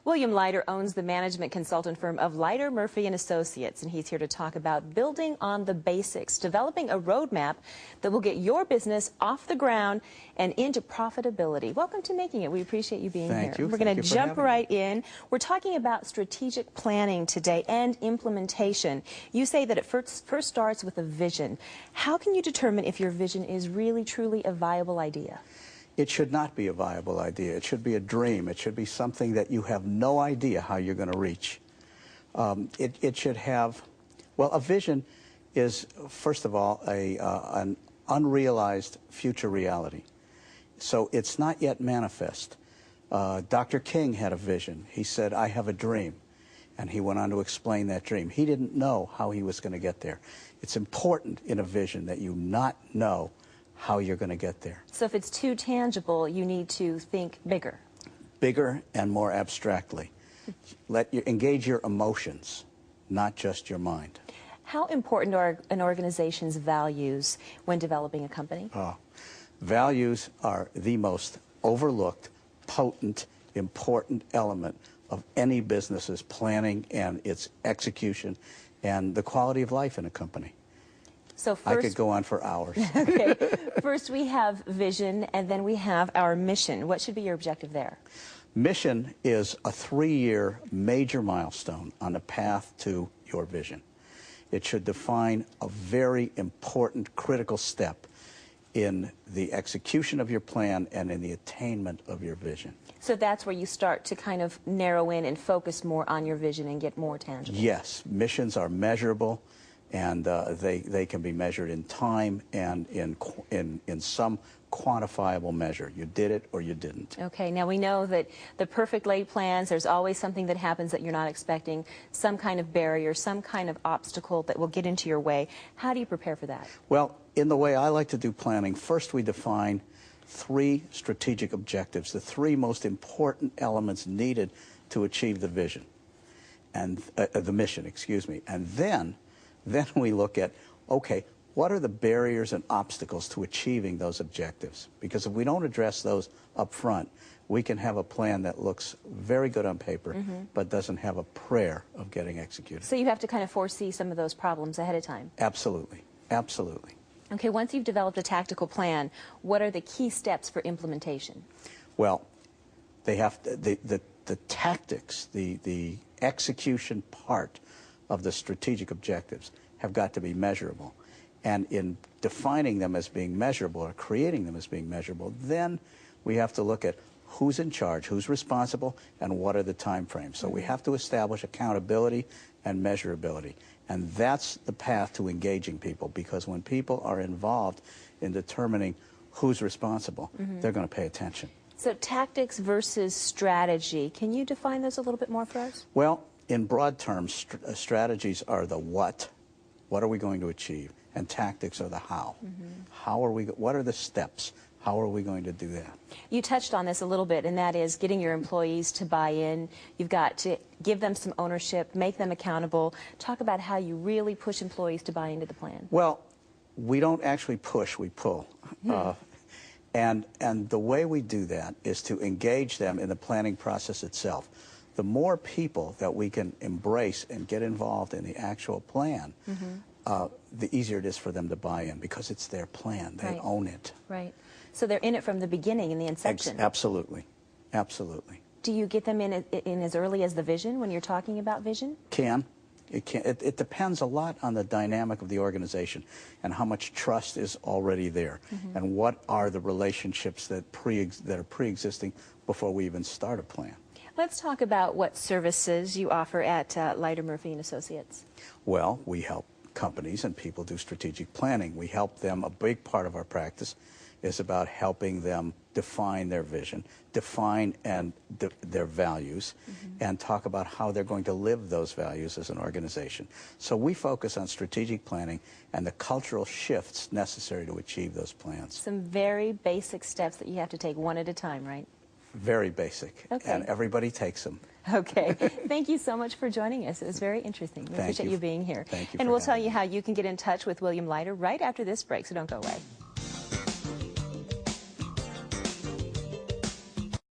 William Leider owns the management consultant firm of Leider, Murphy & Associates, and he's here to talk about building on the basics, developing a roadmap that will get your business off the ground and into profitability. Welcome to Making It. We appreciate you being here. Thank you. We're going to jump right in. We're talking about strategic planning today and implementation. You say that it first starts with a vision. How can you determine if your vision is really, truly a viable idea? It should not be a viable idea. It should be a dream. It should be something that you have no idea how you're going to reach. It should have, well, a vision is, first of all, an unrealized future reality. So it's not yet manifest. Dr. King had a vision. He said, "I have a dream." And he went on to explain that dream. He didn't know how he was going to get there. It's important in a vision that you not know how you're going to get there. So if it's too tangible, you need to think bigger. Bigger and more abstractly. Engage your emotions, not just your mind. How important are an organization's values when developing a company? Values are the most overlooked, potent, important element of any business's planning and its execution and the quality of life in a company. So first, I could go on for hours. Okay. First we have vision, and then we have our mission. What should be your objective there? Mission is a 3-year major milestone on the path to your vision. It should define a very important, critical step in the execution of your plan and in the attainment of your vision. So that's where you start to kind of narrow in and focus more on your vision and get more tangible. Yes, missions are measurable, and they can be measured in time and in some quantifiable measure. You did it or you didn't. Okay, now we know that the perfect laid plans, there's always something that happens that you're not expecting, some kind of barrier, some kind of obstacle that will get into your way. How do you prepare for that? Well, in the way I like to do planning, first we define 3 strategic objectives, the 3 most important elements needed to achieve the vision, and the mission, excuse me, and then we look at, okay, what are the barriers and obstacles to achieving those objectives? Because if we don't address those up front, we can have a plan that looks very good on paper, but doesn't have a prayer of getting executed. So you have to kind of foresee some of those problems ahead of time. Absolutely, absolutely. Okay, once you've developed a tactical plan, what are the key steps for implementation? Well, they have to, the tactics, the execution part of the strategic objectives have got to be measurable. And in defining them as being measurable or creating them as being measurable, then we have to look at who's in charge, who's responsible, and what are the time frames. So we have to establish accountability and measurability. And that's the path to engaging people, because when people are involved in determining who's responsible, they're going to pay attention. So tactics versus strategy, can you define those a little bit more for us? Well, in broad terms, strategies are the what are we going to achieve, and tactics are the how. How are we, what are the steps? How are we going to do that? You touched on this a little bit, and that is getting your employees to buy in. You've got to give them some ownership, make them accountable. Talk about how you really push employees to buy into the plan. Well, we don't actually push, we pull. And the way we do that is to engage them in the planning process itself. The more people that we can embrace and get involved in the actual plan, the easier it is for them to buy in, because it's their plan. They own it. Right. So they're in it from the beginning, in the inception. Absolutely. Absolutely. Do you get them in as early as the vision when you're talking about vision? It depends a lot on the dynamic of the organization and how much trust is already there, and what are the relationships that are pre-existing before we even start a plan. Let's talk about what services you offer at Leider, Murphy & Associates. Well, we help companies and people do strategic planning. We help them. A big part of our practice is about helping them define their vision, define their values, and talk about how they're going to live those values as an organization. So we focus on strategic planning and the cultural shifts necessary to achieve those plans. Some very basic steps that you have to take one at a time, right? Very basic, and everybody takes them. Okay. Thank you so much for joining us. It was very interesting. We appreciate you being here. Thank you. And we'll tell you how you can get in touch with William Leider right after this break, so don't go away.